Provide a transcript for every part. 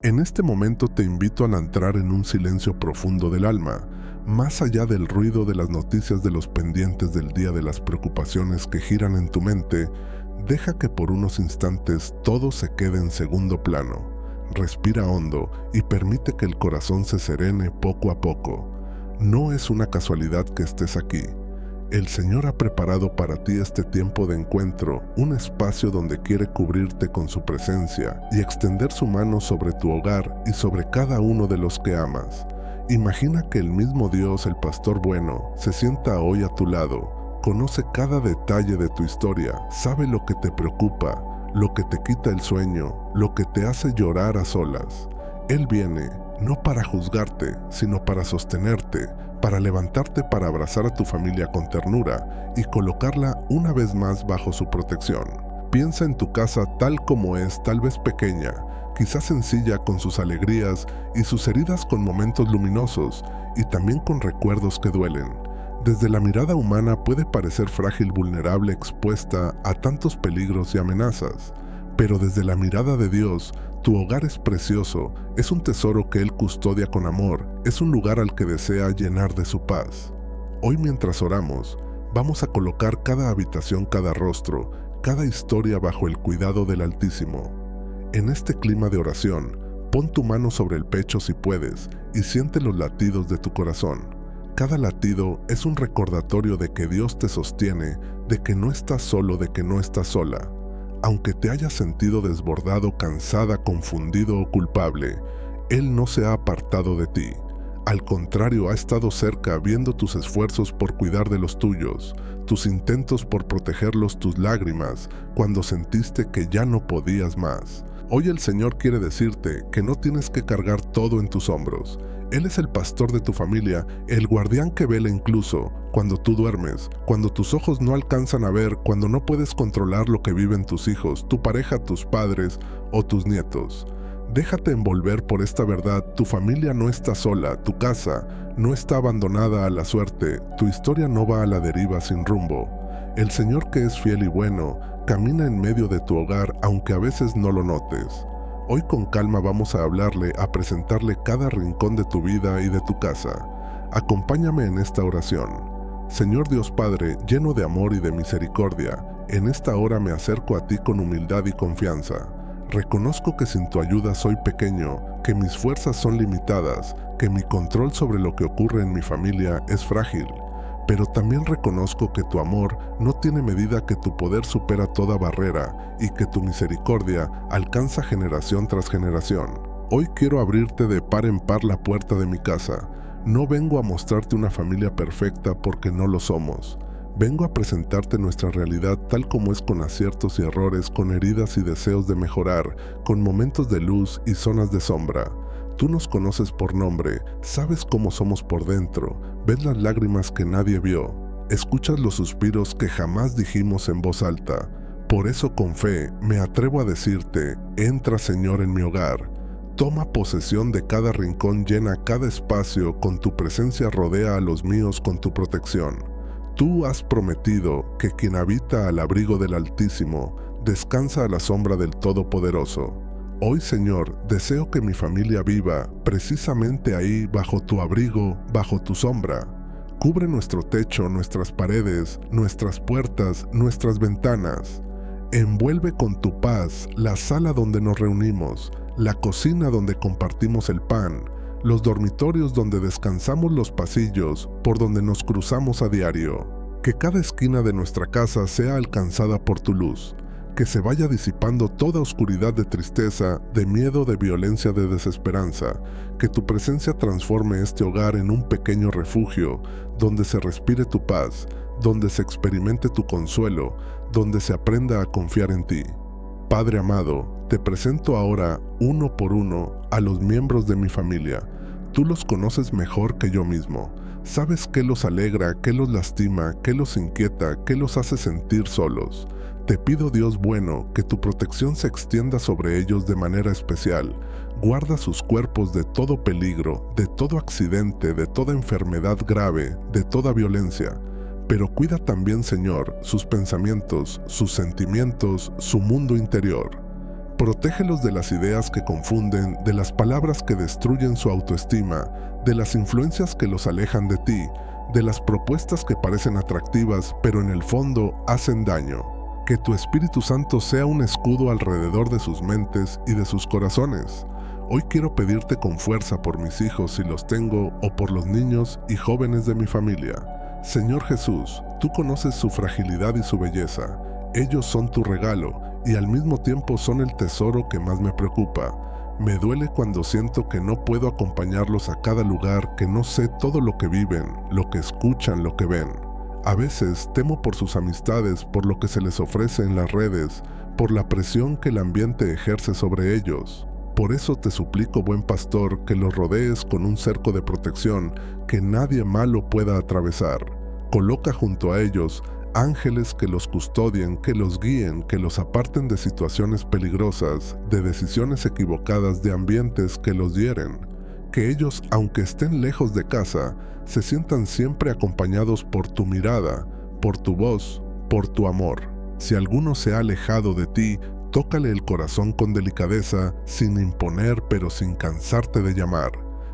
En este momento te invito a entrar en un silencio profundo del alma, más allá del ruido de las noticias, de los pendientes del día, de las preocupaciones que giran en tu mente. Deja que por unos instantes todo se quede en segundo plano. Respira hondo y permite que el corazón se serene poco a poco. No es una casualidad que estés aquí. El Señor ha preparado para ti este tiempo de encuentro, un espacio donde quiere cubrirte con su presencia y extender su mano sobre tu hogar y sobre cada uno de los que amas. Imagina que el mismo Dios, el pastor bueno, se sienta hoy a tu lado, conoce cada detalle de tu historia, sabe lo que te preocupa, lo que te quita el sueño, lo que te hace llorar a solas. Él viene, no para juzgarte, sino para sostenerte, para levantarte, para abrazar a tu familia con ternura y colocarla una vez más bajo su protección. Piensa en tu casa tal como es, tal vez pequeña, quizás sencilla, con sus alegrías y sus heridas, con momentos luminosos y también con recuerdos que duelen. Desde la mirada humana puede parecer frágil, vulnerable, expuesta a tantos peligros y amenazas. Pero desde la mirada de Dios, tu hogar es precioso, es un tesoro que Él custodia con amor, es un lugar al que desea llenar de su paz. Hoy, mientras oramos, vamos a colocar cada habitación, cada rostro, cada historia bajo el cuidado del Altísimo. En este clima de oración, pon tu mano sobre el pecho si puedes y siente los latidos de tu corazón. Cada latido es un recordatorio de que Dios te sostiene, de que no estás solo, de que no estás sola. Aunque te hayas sentido desbordado, cansada, confundido o culpable, Él no se ha apartado de ti. Al contrario, ha estado cerca, viendo tus esfuerzos por cuidar de los tuyos, tus intentos por protegerlos, tus lágrimas, cuando sentiste que ya no podías más. Hoy el Señor quiere decirte que no tienes que cargar todo en tus hombros. Él es el pastor de tu familia, el guardián que vela incluso cuando tú duermes, cuando tus ojos no alcanzan a ver, cuando no puedes controlar lo que viven tus hijos, tu pareja, tus padres o tus nietos. Déjate envolver por esta verdad. Tu familia no está sola, tu casa no está abandonada a la suerte, tu historia no va a la deriva sin rumbo. El Señor, que es fiel y bueno, camina en medio de tu hogar, aunque a veces no lo notes. Hoy con calma vamos a hablarle, a presentarle cada rincón de tu vida y de tu casa. Acompáñame en esta oración. Señor Dios Padre, lleno de amor y de misericordia, en esta hora me acerco a ti con humildad y confianza. Reconozco que sin tu ayuda soy pequeño, que mis fuerzas son limitadas, que mi control sobre lo que ocurre en mi familia es frágil. Pero también reconozco que tu amor no tiene medida, que tu poder supera toda barrera y que tu misericordia alcanza generación tras generación. Hoy quiero abrirte de par en par la puerta de mi casa. No vengo a mostrarte una familia perfecta porque no lo somos. Vengo a presentarte nuestra realidad tal como es, con aciertos y errores, con heridas y deseos de mejorar, con momentos de luz y zonas de sombra. Tú nos conoces por nombre, sabes cómo somos por dentro, ves las lágrimas que nadie vio, escuchas los suspiros que jamás dijimos en voz alta. Por eso, con fe, me atrevo a decirte: entra, Señor, en mi hogar. Toma posesión de cada rincón, llena cada espacio con tu presencia, rodea a los míos con tu protección. Tú has prometido que quien habita al abrigo del Altísimo descansa a la sombra del Todopoderoso. Hoy, Señor, deseo que mi familia viva precisamente ahí, bajo tu abrigo, bajo tu sombra. Cubre nuestro techo, nuestras paredes, nuestras puertas, nuestras ventanas. Envuelve con tu paz la sala donde nos reunimos, la cocina donde compartimos el pan, los dormitorios donde descansamos, los pasillos por donde nos cruzamos a diario. Que cada esquina de nuestra casa sea alcanzada por tu luz. Que se vaya disipando toda oscuridad de tristeza, de miedo, de violencia, de desesperanza. Que tu presencia transforme este hogar en un pequeño refugio, donde se respire tu paz, donde se experimente tu consuelo, donde se aprenda a confiar en ti. Padre amado, te presento ahora, uno por uno, a los miembros de mi familia. Tú los conoces mejor que yo mismo. Sabes qué los alegra, qué los lastima, qué los inquieta, qué los hace sentir solos. Te pido, Dios bueno, que tu protección se extienda sobre ellos de manera especial. Guarda sus cuerpos de todo peligro, de todo accidente, de toda enfermedad grave, de toda violencia. Pero cuida también, Señor, sus pensamientos, sus sentimientos, su mundo interior. Protégelos de las ideas que confunden, de las palabras que destruyen su autoestima, de las influencias que los alejan de ti, de las propuestas que parecen atractivas, pero en el fondo hacen daño. Que tu Espíritu Santo sea un escudo alrededor de sus mentes y de sus corazones. Hoy quiero pedirte con fuerza por mis hijos si los tengo o por los niños y jóvenes de mi familia. Señor Jesús, tú conoces su fragilidad y su belleza. Ellos son tu regalo y al mismo tiempo son el tesoro que más me preocupa. Me duele cuando siento que no puedo acompañarlos a cada lugar, que no sé todo lo que viven, lo que escuchan, lo que ven. A veces temo por sus amistades, por lo que se les ofrece en las redes, por la presión que el ambiente ejerce sobre ellos. Por eso te suplico, buen pastor, que los rodees con un cerco de protección que nadie malo pueda atravesar. Coloca junto a ellos ángeles que los custodien, que los guíen, que los aparten de situaciones peligrosas, de decisiones equivocadas, de ambientes que los hieren. Que ellos, aunque estén lejos de casa, se sientan siempre acompañados por tu mirada, por tu voz, por tu amor. Si alguno se ha alejado de ti, tócale el corazón con delicadeza, sin imponer pero sin cansarte de llamar.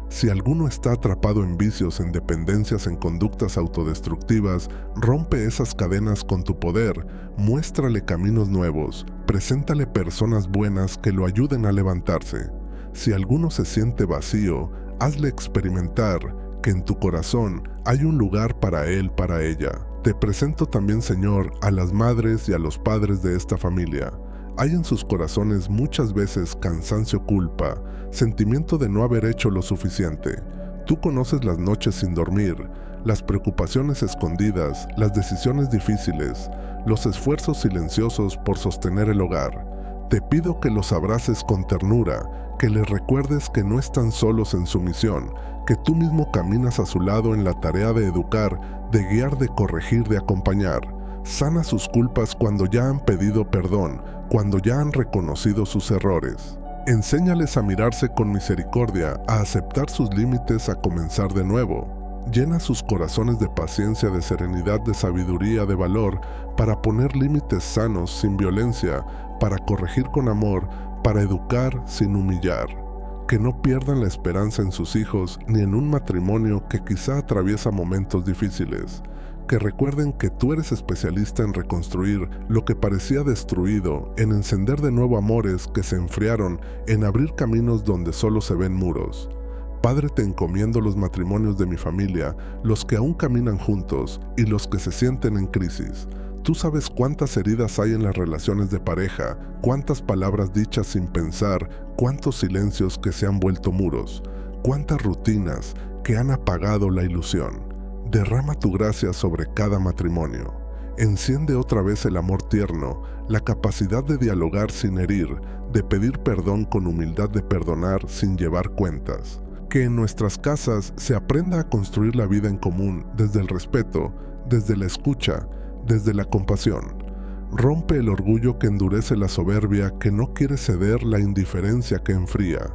Si alguno está atrapado en vicios, en dependencias, en conductas autodestructivas, rompe esas cadenas con tu poder, muéstrale caminos nuevos, preséntale personas buenas que lo ayuden a levantarse. Si alguno se siente vacío, hazle experimentar que en tu corazón hay un lugar para él, para ella. Te presento también, Señor, a las madres y a los padres de esta familia. Hay en sus corazones muchas veces cansancio, culpa, sentimiento de no haber hecho lo suficiente. Tú conoces las noches sin dormir, las preocupaciones escondidas, las decisiones difíciles, los esfuerzos silenciosos por sostener el hogar. Te pido que los abraces con ternura, que les recuerdes que no están solos en su misión, que tú mismo caminas a su lado en la tarea de educar, de guiar, de corregir, de acompañar. Sana sus culpas cuando ya han pedido perdón, cuando ya han reconocido sus errores. Enséñales a mirarse con misericordia, a aceptar sus límites, a comenzar de nuevo. Llena sus corazones de paciencia, de serenidad, de sabiduría, de valor, para poner límites sanos, sin violencia, para corregir con amor, para educar sin humillar. Que no pierdan la esperanza en sus hijos ni en un matrimonio que quizá atraviesa momentos difíciles. Que recuerden que tú eres especialista en reconstruir lo que parecía destruido, en encender de nuevo amores que se enfriaron, en abrir caminos donde solo se ven muros. Padre, te encomiendo los matrimonios de mi familia, los que aún caminan juntos y los que se sienten en crisis. Tú sabes cuántas heridas hay en las relaciones de pareja, cuántas palabras dichas sin pensar, cuántos silencios que se han vuelto muros, cuántas rutinas que han apagado la ilusión. Derrama tu gracia sobre cada matrimonio. Enciende otra vez el amor tierno, la capacidad de dialogar sin herir, de pedir perdón con humildad, de perdonar sin llevar cuentas. Que en nuestras casas se aprenda a construir la vida en común desde el respeto, desde la escucha, desde la compasión. Rompe el orgullo que endurece la soberbia, que no quiere ceder, la indiferencia que enfría.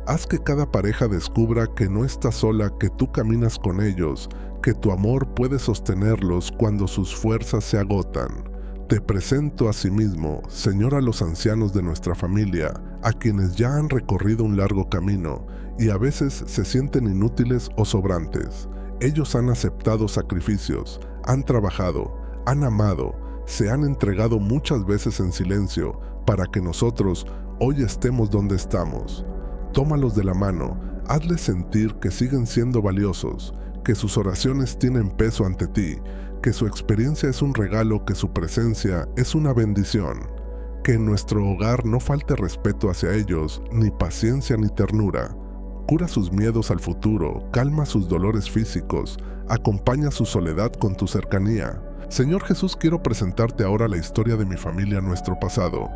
Haz que cada pareja descubra que no está sola, que tú caminas con ellos, que tu amor puede sostenerlos cuando sus fuerzas se agotan. Te presento asimismo, Señor, a los ancianos de nuestra familia, a quienes ya han recorrido un largo camino y a veces se sienten inútiles o sobrantes. Ellos han aceptado sacrificios, han trabajado, han amado, se han entregado muchas veces en silencio para que nosotros hoy estemos donde estamos. Tómalos de la mano, hazles sentir que siguen siendo valiosos, que sus oraciones tienen peso ante ti, que su experiencia es un regalo, que su presencia es una bendición. Que en nuestro hogar no falte respeto hacia ellos, ni paciencia ni ternura. Cura sus miedos al futuro, calma sus dolores físicos, acompaña su soledad con tu cercanía. Señor Jesús, quiero presentarte ahora la historia de mi familia, nuestro pasado.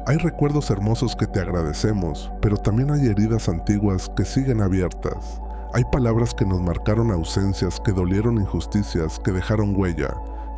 Hay recuerdos hermosos que te agradecemos, pero también hay heridas antiguas que siguen abiertas. Hay palabras que nos marcaron ausencias, que dolieron injusticias, que dejaron huella.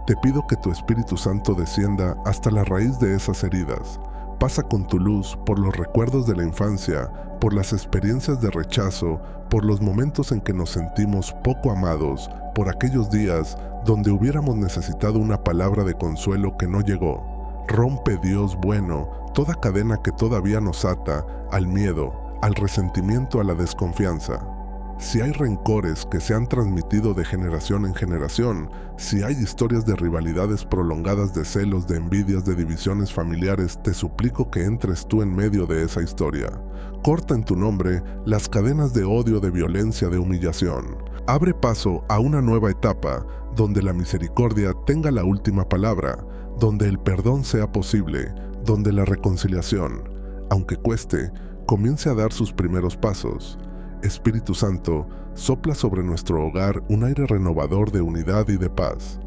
Te pido que tu Espíritu Santo descienda hasta la raíz de esas heridas. Pasa con tu luz por los recuerdos de la infancia, por las experiencias de rechazo, por los momentos en que nos sentimos poco amados, por aquellos días donde hubiéramos necesitado una palabra de consuelo que no llegó. Rompe, Dios bueno, toda cadena que todavía nos ata al miedo, al resentimiento, a la desconfianza. Si hay rencores que se han transmitido de generación en generación, si hay historias de rivalidades prolongadas, de celos, de envidias, de divisiones familiares, te suplico que entres tú en medio de esa historia. Corta en tu nombre las cadenas de odio, de violencia, de humillación. Abre paso a una nueva etapa donde la misericordia tenga la última palabra, donde el perdón sea posible, donde la reconciliación, aunque cueste, comience a dar sus primeros pasos. Espíritu Santo, sopla sobre nuestro hogar un aire renovador de unidad y de paz.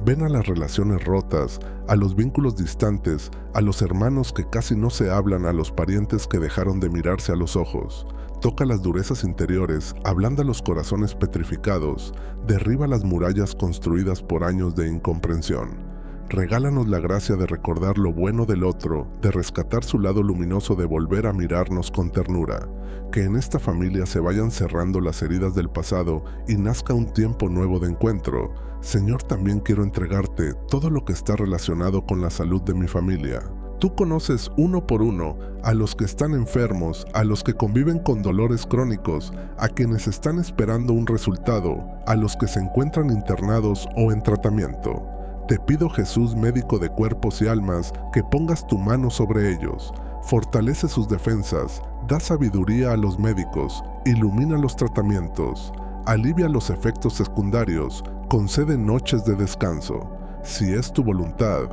Ven a las relaciones rotas, a los vínculos distantes, a los hermanos que casi no se hablan, a los parientes que dejaron de mirarse a los ojos. Toca las durezas interiores, ablanda los corazones petrificados, derriba las murallas construidas por años de incomprensión. Regálanos la gracia de recordar lo bueno del otro, de rescatar su lado luminoso, de volver a mirarnos con ternura. Que en esta familia se vayan cerrando las heridas del pasado y nazca un tiempo nuevo de encuentro. Señor, también quiero entregarte todo lo que está relacionado con la salud de mi familia. Tú conoces uno por uno a los que están enfermos, a los que conviven con dolores crónicos, a quienes están esperando un resultado, a los que se encuentran internados o en tratamiento. Te pido, Jesús, médico de cuerpos y almas, que pongas tu mano sobre ellos. Fortalece sus defensas, da sabiduría a los médicos, ilumina los tratamientos, alivia los efectos secundarios, concede noches de descanso. Si es tu voluntad,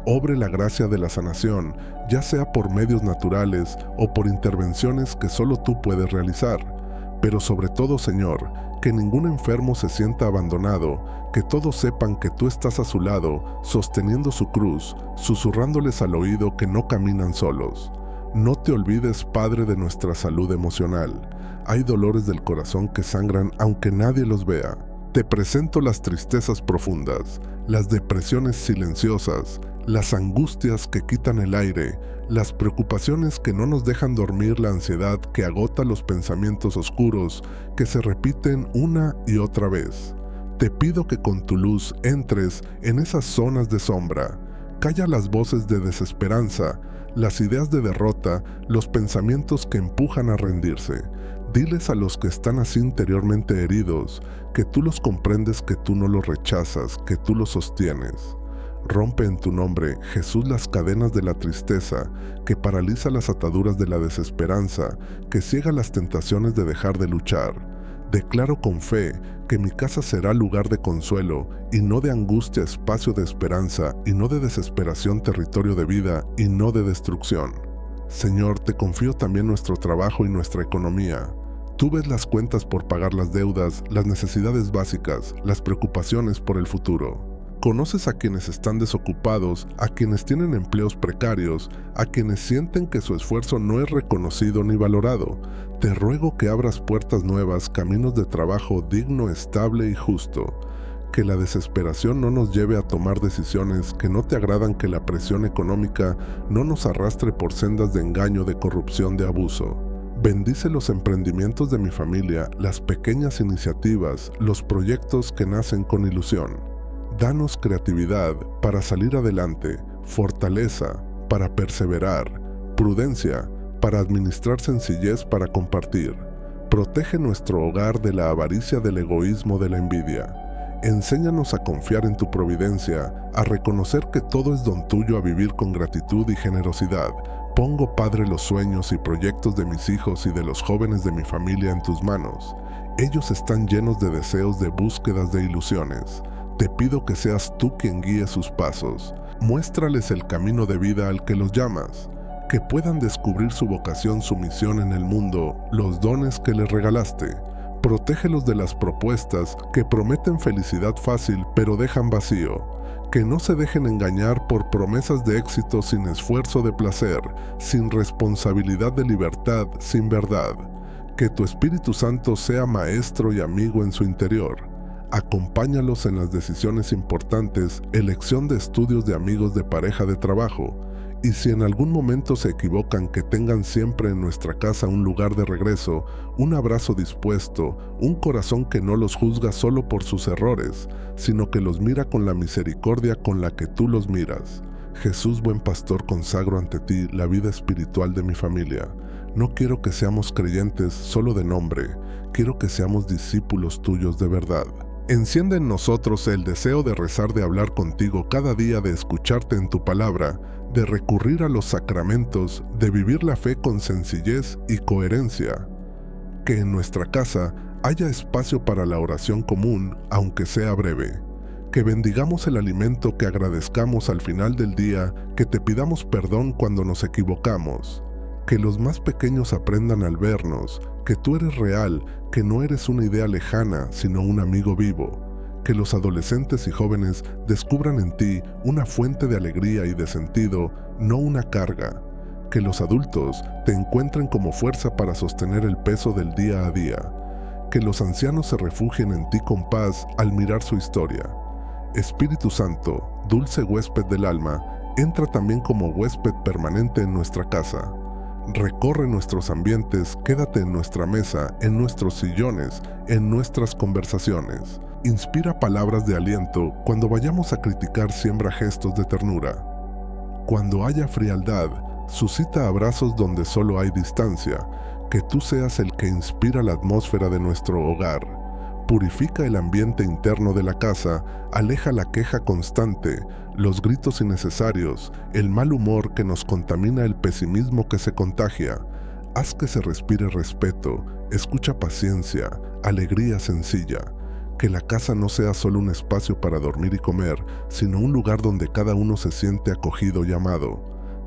obre la gracia de la sanación, ya sea por medios naturales o por intervenciones que solo tú puedes realizar. Pero sobre todo, Señor, que ningún enfermo se sienta abandonado, que todos sepan que tú estás a su lado, sosteniendo su cruz, susurrándoles al oído que no caminan solos. No te olvides, Padre, de nuestra salud emocional. Hay dolores del corazón que sangran aunque nadie los vea. Te presento las tristezas profundas, las depresiones silenciosas, las angustias que quitan el aire, las preocupaciones que no nos dejan dormir, la ansiedad que agota los pensamientos oscuros que se repiten una y otra vez. Te pido que con tu luz entres en esas zonas de sombra. Calla las voces de desesperanza, las ideas de derrota, los pensamientos que empujan a rendirse. Diles a los que están así interiormente heridos que tú los comprendes, que tú no los rechazas, que tú los sostienes. Rompe en tu nombre, Jesús, las cadenas de la tristeza, que paraliza las ataduras de la desesperanza, que ciega las tentaciones de dejar de luchar. Declaro con fe que mi casa será lugar de consuelo, y no de angustia, espacio de esperanza, y no de desesperación, territorio de vida, y no de destrucción. Señor, te confío también nuestro trabajo y nuestra economía. Tú ves las cuentas por pagar las deudas, las necesidades básicas, las preocupaciones por el futuro. Conoces a quienes están desocupados, a quienes tienen empleos precarios, a quienes sienten que su esfuerzo no es reconocido ni valorado. Te ruego que abras puertas nuevas, caminos de trabajo digno, estable y justo. Que la desesperación no nos lleve a tomar decisiones que no te agradan, que la presión económica no nos arrastre por sendas de engaño, de corrupción, de abuso. Bendice los emprendimientos de mi familia, las pequeñas iniciativas, los proyectos que nacen con ilusión. Danos creatividad para salir adelante, fortaleza para perseverar, prudencia para administrar, sencillez para compartir. Protege nuestro hogar de la avaricia, del egoísmo, de la envidia. Enséñanos a confiar en tu providencia, a reconocer que todo es don tuyo, a vivir con gratitud y generosidad. Pongo, Padre, los sueños y proyectos de mis hijos y de los jóvenes de mi familia en tus manos. Ellos están llenos de deseos, de búsquedas, de ilusiones. Te pido que seas tú quien guíe sus pasos. Muéstrales el camino de vida al que los llamas. Que puedan descubrir su vocación, su misión en el mundo, los dones que les regalaste. Protégelos de las propuestas que prometen felicidad fácil pero dejan vacío. Que no se dejen engañar por promesas de éxito sin esfuerzo de placer, sin responsabilidad de libertad, sin verdad. Que tu Espíritu Santo sea maestro y amigo en su interior. Acompáñalos en las decisiones importantes, elección de estudios, de amigos, de pareja, de trabajo. Y si en algún momento se equivocan, que tengan siempre en nuestra casa un lugar de regreso, un abrazo dispuesto, un corazón que no los juzga solo por sus errores, sino que los mira con la misericordia con la que tú los miras. Jesús, buen pastor, consagro ante ti la vida espiritual de mi familia. No quiero que seamos creyentes solo de nombre, quiero que seamos discípulos tuyos de verdad. Enciende en nosotros el deseo de rezar, de hablar contigo cada día, de escucharte en tu palabra, de recurrir a los sacramentos, de vivir la fe con sencillez y coherencia. Que en nuestra casa haya espacio para la oración común, aunque sea breve. Que bendigamos el alimento, que agradezcamos al final del día, que te pidamos perdón cuando nos equivocamos. Que los más pequeños aprendan al vernos, que tú eres real, que no eres una idea lejana, sino un amigo vivo. Que los adolescentes y jóvenes descubran en ti una fuente de alegría y de sentido, no una carga. Que los adultos te encuentren como fuerza para sostener el peso del día a día. Que los ancianos se refugien en ti con paz al mirar su historia. Espíritu Santo, dulce huésped del alma, entra también como huésped permanente en nuestra casa. Recorre nuestros ambientes, quédate en nuestra mesa, en nuestros sillones, en nuestras conversaciones. Inspira palabras de aliento, cuando vayamos a criticar siembra gestos de ternura. Cuando haya frialdad, suscita abrazos donde solo hay distancia, que tú seas el que inspira la atmósfera de nuestro hogar. Purifica el ambiente interno de la casa, aleja la queja constante, los gritos innecesarios, el mal humor que nos contamina, el pesimismo que se contagia. Haz que se respire respeto, escucha paciencia, alegría sencilla. Que la casa no sea solo un espacio para dormir y comer, sino un lugar donde cada uno se siente acogido y amado.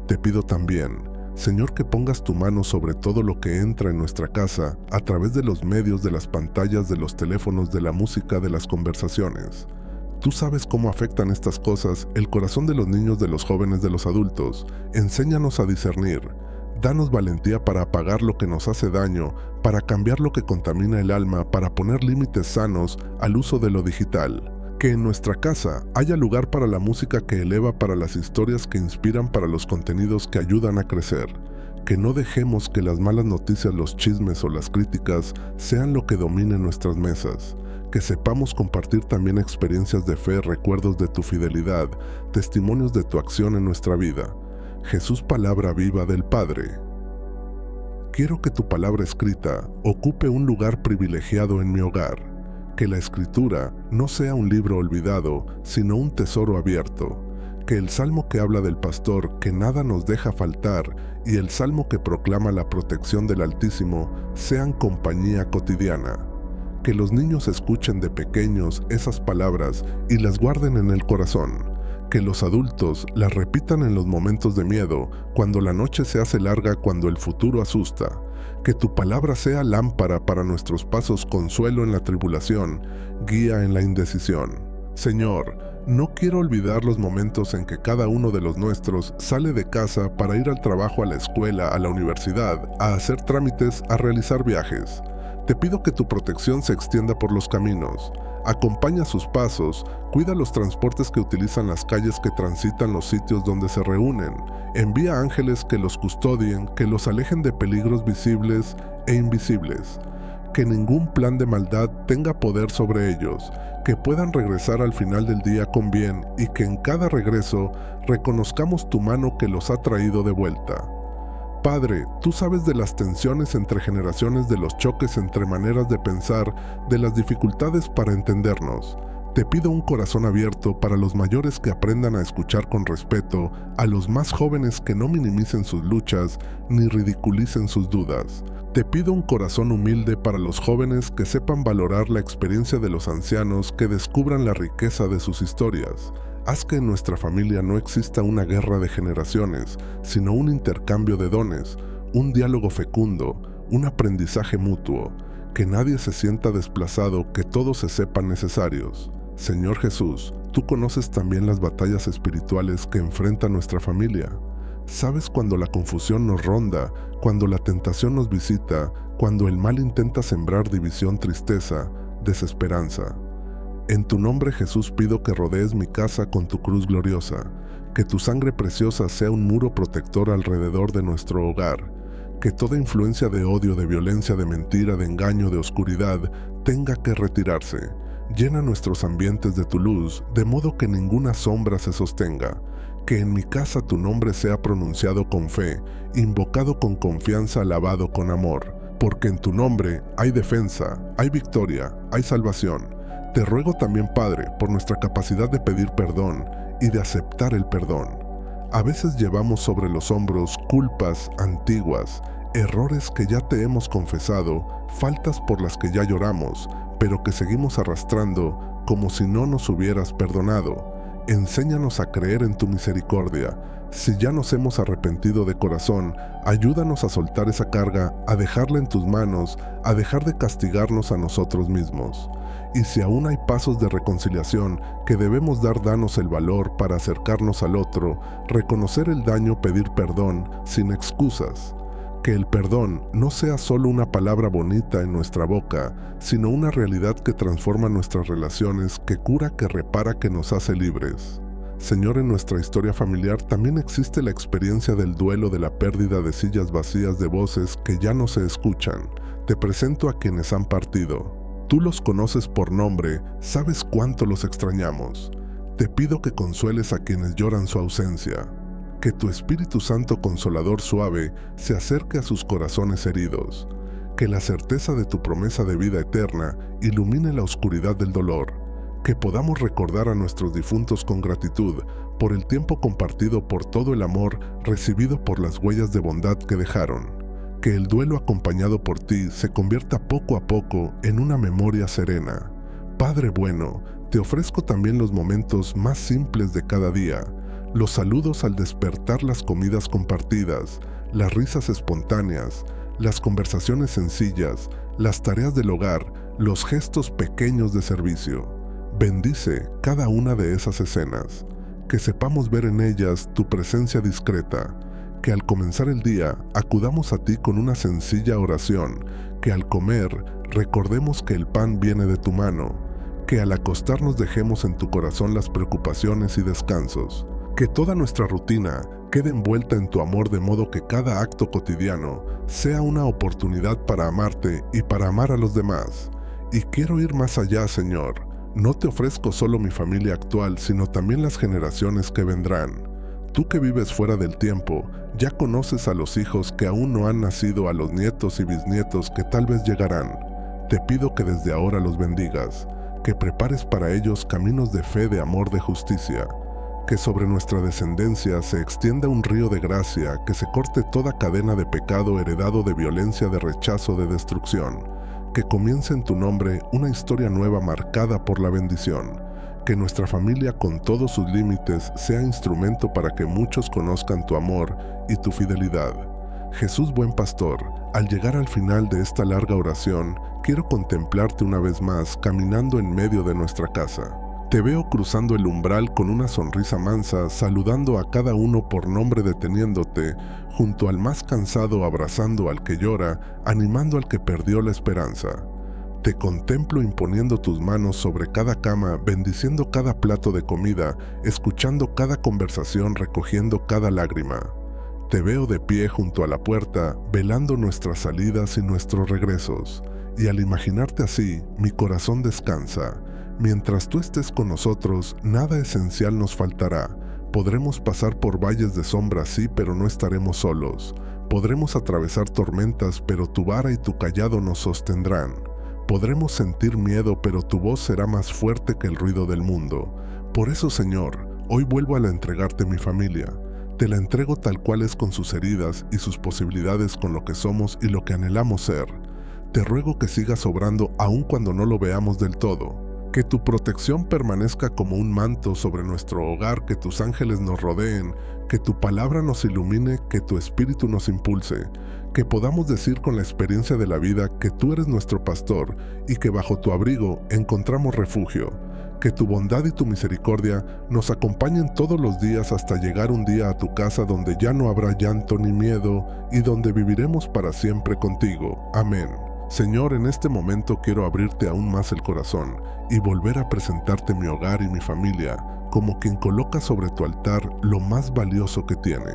Te pido también, Señor, que pongas tu mano sobre todo lo que entra en nuestra casa a través de los medios, de las pantallas, de los teléfonos, de la música, de las conversaciones. Tú sabes cómo afectan estas cosas el corazón de los niños, de los jóvenes, de los adultos. Enséñanos a discernir. Danos valentía para apagar lo que nos hace daño, para cambiar lo que contamina el alma, para poner límites sanos al uso de lo digital. Que en nuestra casa haya lugar para la música que eleva, para las historias que inspiran, para los contenidos que ayudan a crecer. Que no dejemos que las malas noticias, los chismes o las críticas sean lo que domine nuestras mesas. Que sepamos compartir también experiencias de fe, recuerdos de tu fidelidad, testimonios de tu acción en nuestra vida. Jesús, palabra viva del Padre. Quiero que tu palabra escrita ocupe un lugar privilegiado en mi hogar. Que la Escritura no sea un libro olvidado, sino un tesoro abierto. Que el salmo que habla del pastor, que nada nos deja faltar, y el salmo que proclama la protección del Altísimo, sean compañía cotidiana. Que los niños escuchen de pequeños esas palabras y las guarden en el corazón. Que los adultos las repitan en los momentos de miedo, cuando la noche se hace larga, cuando el futuro asusta. Que tu palabra sea lámpara para nuestros pasos, consuelo en la tribulación, guía en la indecisión. Señor, no quiero olvidar los momentos en que cada uno de los nuestros sale de casa para ir al trabajo, a la escuela, a la universidad, a hacer trámites, a realizar viajes. Te pido que tu protección se extienda por los caminos. Acompaña sus pasos, cuida los transportes que utilizan, las calles que transitan, los sitios donde se reúnen. Envía ángeles que los custodien, que los alejen de peligros visibles e invisibles. Que ningún plan de maldad tenga poder sobre ellos, que puedan regresar al final del día con bien y que en cada regreso reconozcamos tu mano que los ha traído de vuelta. Padre, tú sabes de las tensiones entre generaciones, de los choques entre maneras de pensar, de las dificultades para entendernos. Te pido un corazón abierto para los mayores que aprendan a escuchar con respeto, a los más jóvenes que no minimicen sus luchas ni ridiculicen sus dudas. Te pido un corazón humilde para los jóvenes que sepan valorar la experiencia de los ancianos, que descubran la riqueza de sus historias. Haz que en nuestra familia no exista una guerra de generaciones, sino un intercambio de dones, un diálogo fecundo, un aprendizaje mutuo, que nadie se sienta desplazado, que todos se sepan necesarios. Señor Jesús, tú conoces también las batallas espirituales que enfrenta nuestra familia. Sabes cuando la confusión nos ronda, cuando la tentación nos visita, cuando el mal intenta sembrar división, tristeza, desesperanza. En tu nombre, Jesús, pido que rodees mi casa con tu cruz gloriosa, que tu sangre preciosa sea un muro protector alrededor de nuestro hogar, que toda influencia de odio, de violencia, de mentira, de engaño, de oscuridad, tenga que retirarse. Llena nuestros ambientes de tu luz, de modo que ninguna sombra se sostenga, Que en mi casa tu nombre sea pronunciado con fe, invocado con confianza, alabado con amor, porque en tu nombre hay defensa, hay victoria, hay salvación. Te ruego también, Padre, por nuestra capacidad de pedir perdón y de aceptar el perdón. A veces llevamos sobre los hombros culpas antiguas, errores que ya te hemos confesado, faltas por las que ya lloramos, pero que seguimos arrastrando como si no nos hubieras perdonado. Enséñanos a creer en tu misericordia. Si ya nos hemos arrepentido de corazón, ayúdanos a soltar esa carga, a dejarla en tus manos, a dejar de castigarnos a nosotros mismos. Y si aún hay pasos de reconciliación que debemos danos el valor para acercarnos al otro, reconocer el daño, pedir perdón, sin excusas. Que el perdón no sea solo una palabra bonita en nuestra boca, sino una realidad que transforma nuestras relaciones, que cura, que repara, que nos hace libres. Señor, en nuestra historia familiar también existe la experiencia del duelo, de la pérdida de sillas vacías, de voces que ya no se escuchan. Te presento a quienes han partido. Tú los conoces por nombre, sabes cuánto los extrañamos. Te pido que consueles a quienes lloran su ausencia. Que tu Espíritu Santo Consolador suave se acerque a sus corazones heridos. Que la certeza de tu promesa de vida eterna ilumine la oscuridad del dolor. Que podamos recordar a nuestros difuntos con gratitud por el tiempo compartido, por todo el amor recibido, por las huellas de bondad que dejaron. Que el duelo acompañado por ti se convierta poco a poco en una memoria serena. Padre bueno, te ofrezco también los momentos más simples de cada día. Los saludos al despertar, las comidas compartidas, las risas espontáneas, las conversaciones sencillas, las tareas del hogar, los gestos pequeños de servicio. Bendice cada una de esas escenas, que sepamos ver en ellas tu presencia discreta, que al comenzar el día acudamos a ti con una sencilla oración, que al comer recordemos que el pan viene de tu mano, que al acostarnos dejemos en tu corazón las preocupaciones y descansos. Que toda nuestra rutina quede envuelta en tu amor, de modo que cada acto cotidiano sea una oportunidad para amarte y para amar a los demás. Y quiero ir más allá, Señor. No te ofrezco solo mi familia actual, sino también las generaciones que vendrán. Tú que vives fuera del tiempo, ya conoces a los hijos que aún no han nacido, a los nietos y bisnietos que tal vez llegarán. Te pido que desde ahora los bendigas, que prepares para ellos caminos de fe, de amor, de justicia. Que sobre nuestra descendencia se extienda un río de gracia, que se corte toda cadena de pecado heredado, de violencia, de rechazo, de destrucción. Que comience en tu nombre una historia nueva marcada por la bendición. Que nuestra familia, con todos sus límites, sea instrumento para que muchos conozcan tu amor y tu fidelidad. Jesús, buen pastor, al llegar al final de esta larga oración, quiero contemplarte una vez más caminando en medio de nuestra casa. Te veo cruzando el umbral con una sonrisa mansa, saludando a cada uno por nombre, deteniéndote junto al más cansado, abrazando al que llora, animando al que perdió la esperanza. Te contemplo imponiendo tus manos sobre cada cama, bendiciendo cada plato de comida, escuchando cada conversación, recogiendo cada lágrima. Te veo de pie junto a la puerta, velando nuestras salidas y nuestros regresos. Y al imaginarte así, mi corazón descansa. Mientras tú estés con nosotros, nada esencial nos faltará. Podremos pasar por valles de sombra, sí, pero no estaremos solos. Podremos atravesar tormentas, pero tu vara y tu cayado nos sostendrán. Podremos sentir miedo, pero tu voz será más fuerte que el ruido del mundo. Por eso, Señor, hoy vuelvo a entregarte mi familia. Te la entrego tal cual es, con sus heridas y sus posibilidades, con lo que somos y lo que anhelamos ser. Te ruego que sigas obrando aun cuando no lo veamos del todo. Que tu protección permanezca como un manto sobre nuestro hogar, que tus ángeles nos rodeen, que tu palabra nos ilumine, que tu espíritu nos impulse, que podamos decir con la experiencia de la vida que tú eres nuestro pastor y que bajo tu abrigo encontramos refugio. Que tu bondad y tu misericordia nos acompañen todos los días hasta llegar un día a tu casa donde ya no habrá llanto ni miedo y donde viviremos para siempre contigo. Amén. Señor, en este momento quiero abrirte aún más el corazón y volver a presentarte mi hogar y mi familia como quien coloca sobre tu altar lo más valioso que tiene.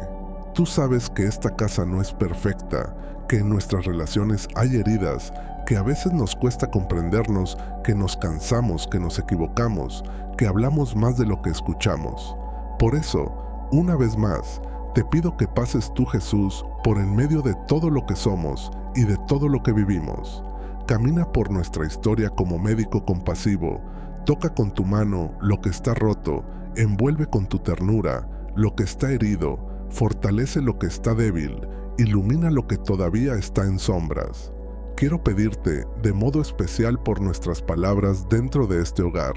Tú sabes que esta casa no es perfecta, que en nuestras relaciones hay heridas, que a veces nos cuesta comprendernos, que nos cansamos, que nos equivocamos, que hablamos más de lo que escuchamos. Por eso, Una vez más, te pido que pases tú, Jesús, por en medio de todo lo que somos y de todo lo que vivimos. Camina por nuestra historia como médico compasivo, toca con tu mano lo que está roto, envuelve con tu ternura lo que está herido, fortalece lo que está débil, ilumina lo que todavía está en sombras. Quiero pedirte de modo especial por nuestras palabras dentro de este hogar.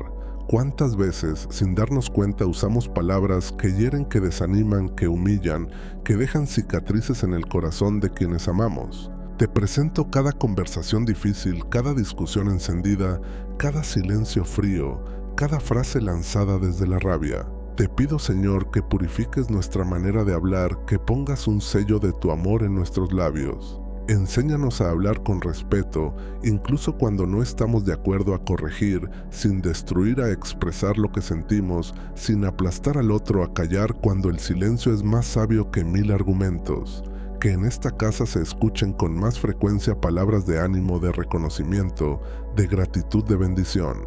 ¿Cuántas veces, sin darnos cuenta, usamos palabras que hieren, que desaniman, que humillan, que dejan cicatrices en el corazón de quienes amamos? Te presento cada conversación difícil, cada discusión encendida, cada silencio frío, cada frase lanzada desde la rabia. Te pido, Señor, que purifiques nuestra manera de hablar, que pongas un sello de tu amor en nuestros labios. Enséñanos a hablar con respeto, incluso cuando no estamos de acuerdo, a corregir, sin destruir, a expresar lo que sentimos, sin aplastar al otro, a callar cuando el silencio es más sabio que 1000 argumentos. Que en esta casa se escuchen con más frecuencia palabras de ánimo, de reconocimiento, de gratitud, de bendición.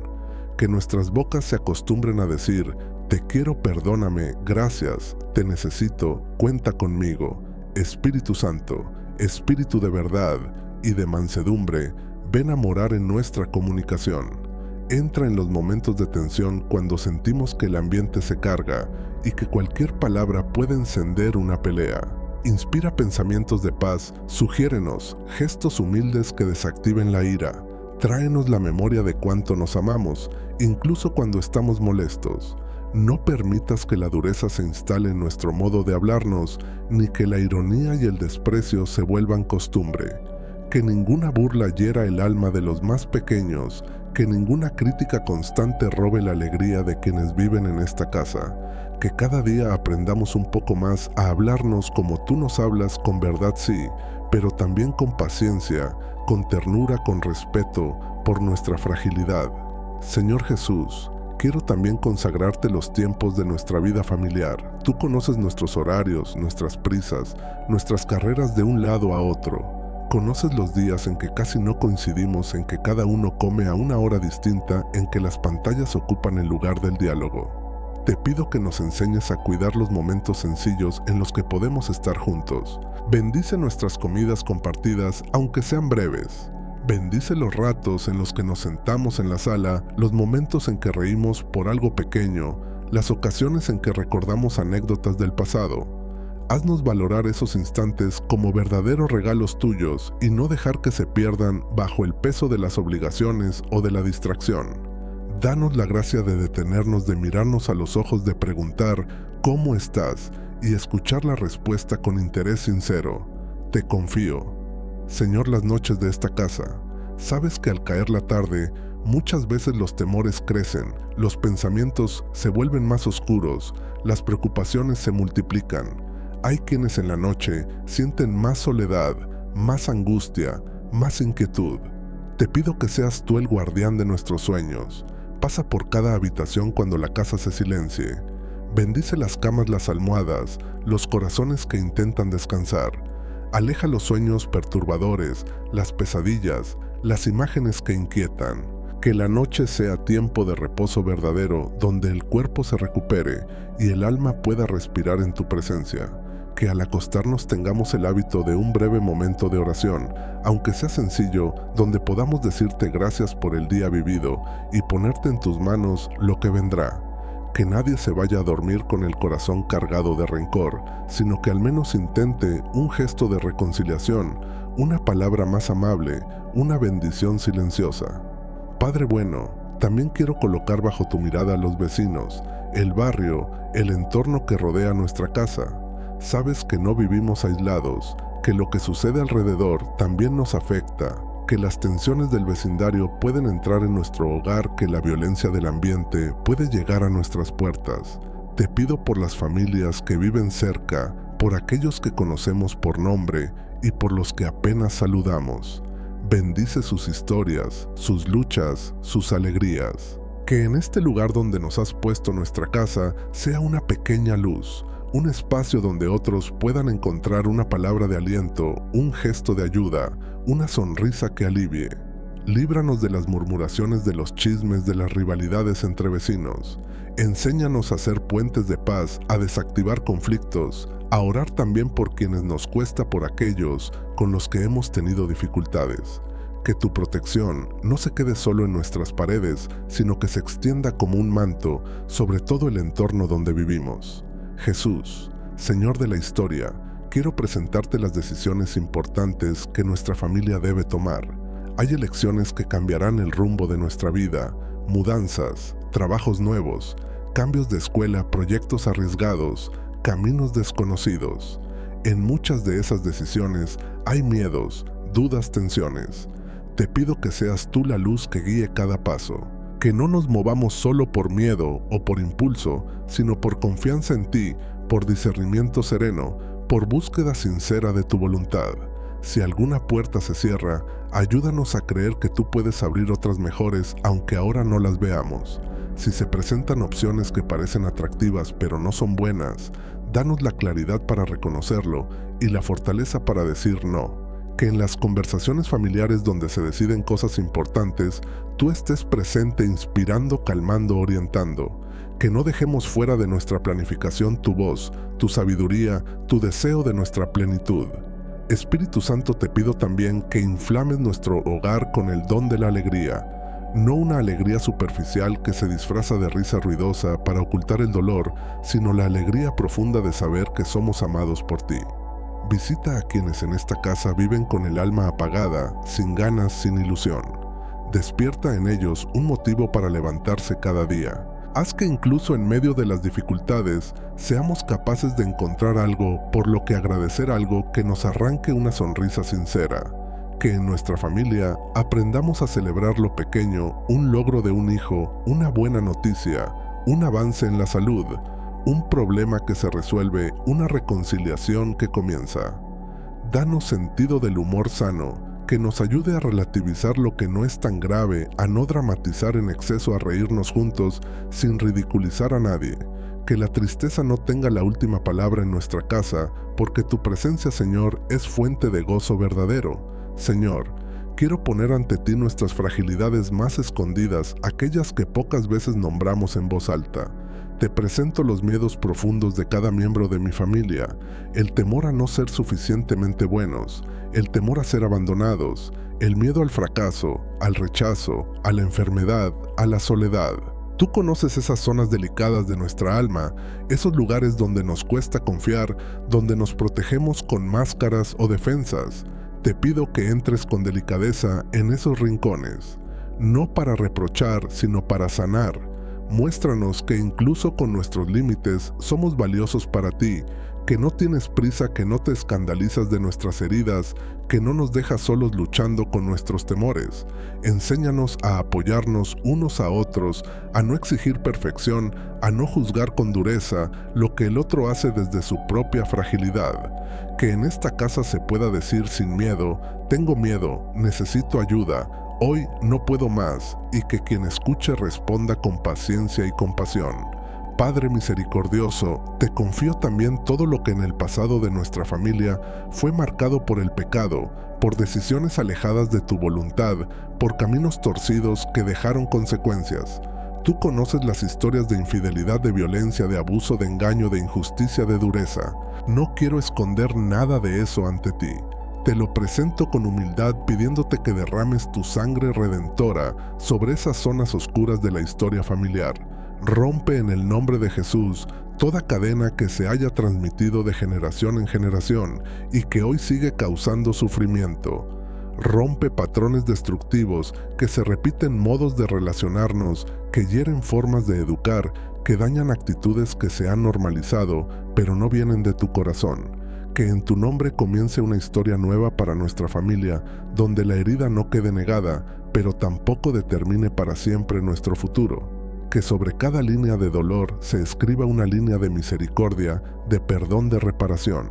Que nuestras bocas se acostumbren a decir: te quiero, perdóname, gracias, te necesito, cuenta conmigo. Espíritu Santo, Espíritu de verdad y de mansedumbre, ven a morar en nuestra comunicación. Entra en los momentos de tensión cuando sentimos que el ambiente se carga y que cualquier palabra puede encender una pelea. Inspira pensamientos de paz, sugiérenos gestos humildes que desactiven la ira. Tráenos la memoria de cuánto nos amamos, incluso cuando estamos molestos. No permitas que la dureza se instale en nuestro modo de hablarnos, ni que la ironía y el desprecio se vuelvan costumbre. Que ninguna burla hiera el alma de los más pequeños, que ninguna crítica constante robe la alegría de quienes viven en esta casa. Que cada día aprendamos un poco más a hablarnos como tú nos hablas, con verdad sí, pero también con paciencia, con ternura, con respeto, por nuestra fragilidad. Señor Jesús, quiero también consagrarte los tiempos de nuestra vida familiar. Tú conoces nuestros horarios, nuestras prisas, nuestras carreras de un lado a otro. Conoces los días en que casi no coincidimos, en que cada uno come a una hora distinta, en que las pantallas ocupan el lugar del diálogo. Te pido que nos enseñes a cuidar los momentos sencillos en los que podemos estar juntos. Bendice nuestras comidas compartidas, aunque sean breves. Bendice los ratos en los que nos sentamos en la sala, los momentos en que reímos por algo pequeño, las ocasiones en que recordamos anécdotas del pasado. Haznos valorar esos instantes como verdaderos regalos tuyos y no dejar que se pierdan bajo el peso de las obligaciones o de la distracción. Danos la gracia de detenernos, de mirarnos a los ojos, de preguntar ¿cómo estás? Y escuchar la respuesta con interés sincero. Te confío. Señor, las noches de esta casa, sabes que al caer la tarde, muchas veces los temores crecen, los pensamientos se vuelven más oscuros, las preocupaciones se multiplican. Hay quienes en la noche sienten más soledad, más angustia, más inquietud. Te pido que seas tú el guardián de nuestros sueños. Pasa por cada habitación cuando la casa se silencie. Bendice las camas, las almohadas, los corazones que intentan descansar. Aleja los sueños perturbadores, las pesadillas, las imágenes que inquietan. Que la noche sea tiempo de reposo verdadero, donde el cuerpo se recupere y el alma pueda respirar en tu presencia. Que al acostarnos tengamos el hábito de un breve momento de oración, aunque sea sencillo, donde podamos decirte gracias por el día vivido y ponerte en tus manos lo que vendrá. Que nadie se vaya a dormir con el corazón cargado de rencor, sino que al menos intente un gesto de reconciliación, una palabra más amable, una bendición silenciosa. Padre bueno, también quiero colocar bajo tu mirada a los vecinos, el barrio, el entorno que rodea nuestra casa. Sabes que no vivimos aislados, que lo que sucede alrededor también nos afecta, que las tensiones del vecindario pueden entrar en nuestro hogar, que la violencia del ambiente puede llegar a nuestras puertas. Te pido por las familias que viven cerca, por aquellos que conocemos por nombre y por los que apenas saludamos. Bendice sus historias, sus luchas, sus alegrías. Que en este lugar donde nos has puesto nuestra casa sea una pequeña luz, un espacio donde otros puedan encontrar una palabra de aliento, un gesto de ayuda, una sonrisa que alivie. Líbranos de las murmuraciones, de los chismes, de las rivalidades entre vecinos. Enséñanos a ser puentes de paz, a desactivar conflictos, a orar también por quienes nos cuesta, por aquellos con los que hemos tenido dificultades. Que tu protección no se quede solo en nuestras paredes, sino que se extienda como un manto sobre todo el entorno donde vivimos. Jesús, Señor de la historia, quiero presentarte las decisiones importantes que nuestra familia debe tomar. Hay elecciones que cambiarán el rumbo de nuestra vida, mudanzas, trabajos nuevos, cambios de escuela, proyectos arriesgados, caminos desconocidos. En muchas de esas decisiones hay miedos, dudas, tensiones. Te pido que seas tú la luz que guíe cada paso, que no nos movamos solo por miedo o por impulso, sino por confianza en ti, por discernimiento sereno, por búsqueda sincera de tu voluntad. Si alguna puerta se cierra, ayúdanos a creer que tú puedes abrir otras mejores, aunque ahora no las veamos. Si se presentan opciones que parecen atractivas pero no son buenas, danos la claridad para reconocerlo y la fortaleza para decir no. Que en las conversaciones familiares donde se deciden cosas importantes, tú estés presente, inspirando, calmando, orientando. Que no dejemos fuera de nuestra planificación tu voz, tu sabiduría, tu deseo de nuestra plenitud. Espíritu Santo, te pido también que inflames nuestro hogar con el don de la alegría, no una alegría superficial que se disfraza de risa ruidosa para ocultar el dolor, sino la alegría profunda de saber que somos amados por ti. Visita a quienes en esta casa viven con el alma apagada, sin ganas, sin ilusión. Despierta en ellos un motivo para levantarse cada día. Haz que incluso en medio de las dificultades seamos capaces de encontrar algo por lo que agradecer, algo que nos arranque una sonrisa sincera. Que en nuestra familia aprendamos a celebrar lo pequeño, un logro de un hijo, una buena noticia, un avance en la salud, un problema que se resuelve, una reconciliación que comienza. Danos sentido del humor sano, que nos ayude a relativizar lo que no es tan grave, a no dramatizar en exceso, a reírnos juntos sin ridiculizar a nadie. Que la tristeza no tenga la última palabra en nuestra casa, porque tu presencia, Señor, es fuente de gozo verdadero. Señor, quiero poner ante ti nuestras fragilidades más escondidas, aquellas que pocas veces nombramos en voz alta. Te presento los miedos profundos de cada miembro de mi familia, el temor a no ser suficientemente buenos, el temor a ser abandonados, el miedo al fracaso, al rechazo, a la enfermedad, a la soledad. Tú conoces esas zonas delicadas de nuestra alma, esos lugares donde nos cuesta confiar, donde nos protegemos con máscaras o defensas. Te pido que entres con delicadeza en esos rincones, no para reprochar, sino para sanar. Muéstranos que incluso con nuestros límites somos valiosos para ti, que no tienes prisa, que no te escandalizas de nuestras heridas, que no nos dejas solos luchando con nuestros temores. Enséñanos a apoyarnos unos a otros, a no exigir perfección, a no juzgar con dureza lo que el otro hace desde su propia fragilidad. Que en esta casa se pueda decir sin miedo, tengo miedo, necesito ayuda, hoy no puedo más, y que quien escuche responda con paciencia y compasión. Padre misericordioso, te confío también todo lo que en el pasado de nuestra familia fue marcado por el pecado, por decisiones alejadas de tu voluntad, por caminos torcidos que dejaron consecuencias. Tú conoces las historias de infidelidad, de violencia, de abuso, de engaño, de injusticia, de dureza. No quiero esconder nada de eso ante ti. Te lo presento con humildad, pidiéndote que derrames tu sangre redentora sobre esas zonas oscuras de la historia familiar. Rompe en el nombre de Jesús toda cadena que se haya transmitido de generación en generación y que hoy sigue causando sufrimiento. Rompe patrones destructivos que se repiten, modos de relacionarnos, que hieren formas de educar, que dañan actitudes que se han normalizado, pero no vienen de tu corazón. Que en tu nombre comience una historia nueva para nuestra familia, donde la herida no quede negada, pero tampoco determine para siempre nuestro futuro. Que sobre cada línea de dolor se escriba una línea de misericordia, de perdón, de reparación.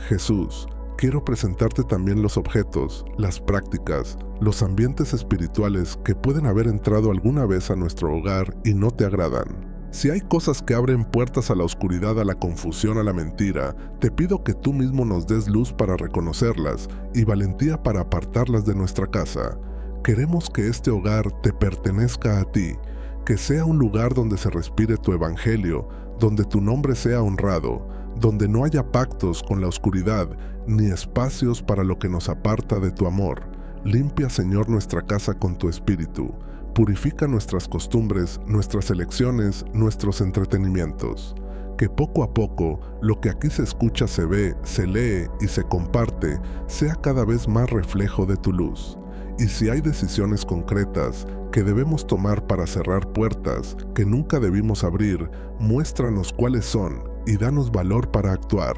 Jesús, quiero presentarte también los objetos, las prácticas, los ambientes espirituales que pueden haber entrado alguna vez a nuestro hogar y no te agradan. Si hay cosas que abren puertas a la oscuridad, a la confusión, a la mentira, te pido que tú mismo nos des luz para reconocerlas y valentía para apartarlas de nuestra casa. Queremos que este hogar te pertenezca a ti, que sea un lugar donde se respire tu evangelio, donde tu nombre sea honrado, donde no haya pactos con la oscuridad, ni espacios para lo que nos aparta de tu amor. Limpia, Señor, nuestra casa con tu espíritu. Purifica nuestras costumbres, nuestras elecciones, nuestros entretenimientos. Que poco a poco, lo que aquí se escucha, se ve, se lee y se comparte, sea cada vez más reflejo de tu luz. Y si hay decisiones concretas que debemos tomar para cerrar puertas que nunca debimos abrir, muéstranos cuáles son y danos valor para actuar.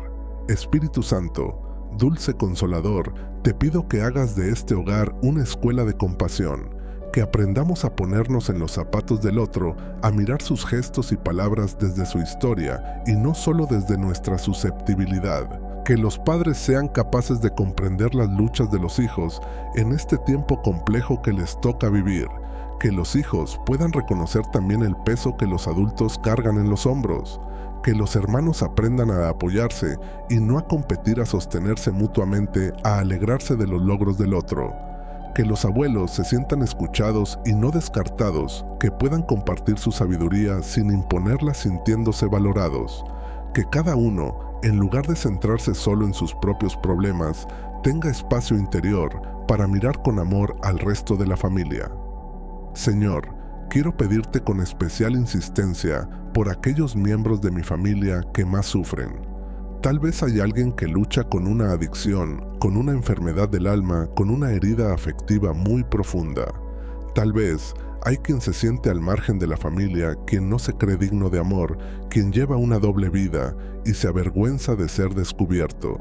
Espíritu Santo, dulce consolador, te pido que hagas de este hogar una escuela de compasión, que aprendamos a ponernos en los zapatos del otro, a mirar sus gestos y palabras desde su historia y no solo desde nuestra susceptibilidad. Que los padres sean capaces de comprender las luchas de los hijos en este tiempo complejo que les toca vivir. Que los hijos puedan reconocer también el peso que los adultos cargan en los hombros. Que los hermanos aprendan a apoyarse y no a competir, a sostenerse mutuamente, a alegrarse de los logros del otro. Que los abuelos se sientan escuchados y no descartados, que puedan compartir su sabiduría sin imponerla, sintiéndose valorados. Que cada uno, en lugar de centrarse solo en sus propios problemas, tenga espacio interior para mirar con amor al resto de la familia. Señor, quiero pedirte con especial insistencia por aquellos miembros de mi familia que más sufren. Tal vez hay alguien que lucha con una adicción, con una enfermedad del alma, con una herida afectiva muy profunda. Tal vez hay quien se siente al margen de la familia, quien no se cree digno de amor, quien lleva una doble vida y se avergüenza de ser descubierto.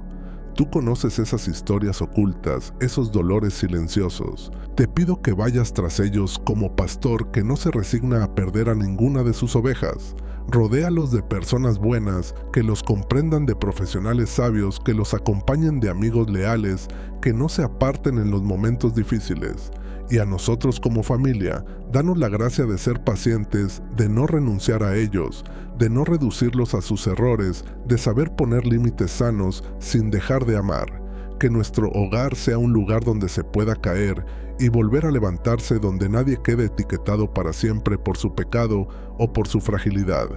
Tú conoces esas historias ocultas, esos dolores silenciosos. Te pido que vayas tras ellos como pastor que no se resigna a perder a ninguna de sus ovejas. Rodéalos de personas buenas, que los comprendan, de profesionales sabios, que los acompañen de amigos leales, que no se aparten en los momentos difíciles. Y a nosotros como familia, danos la gracia de ser pacientes, de no renunciar a ellos, de no reducirlos a sus errores, de saber poner límites sanos sin dejar de amar. Que nuestro hogar sea un lugar donde se pueda caer y volver a levantarse, donde nadie quede etiquetado para siempre por su pecado o por su fragilidad.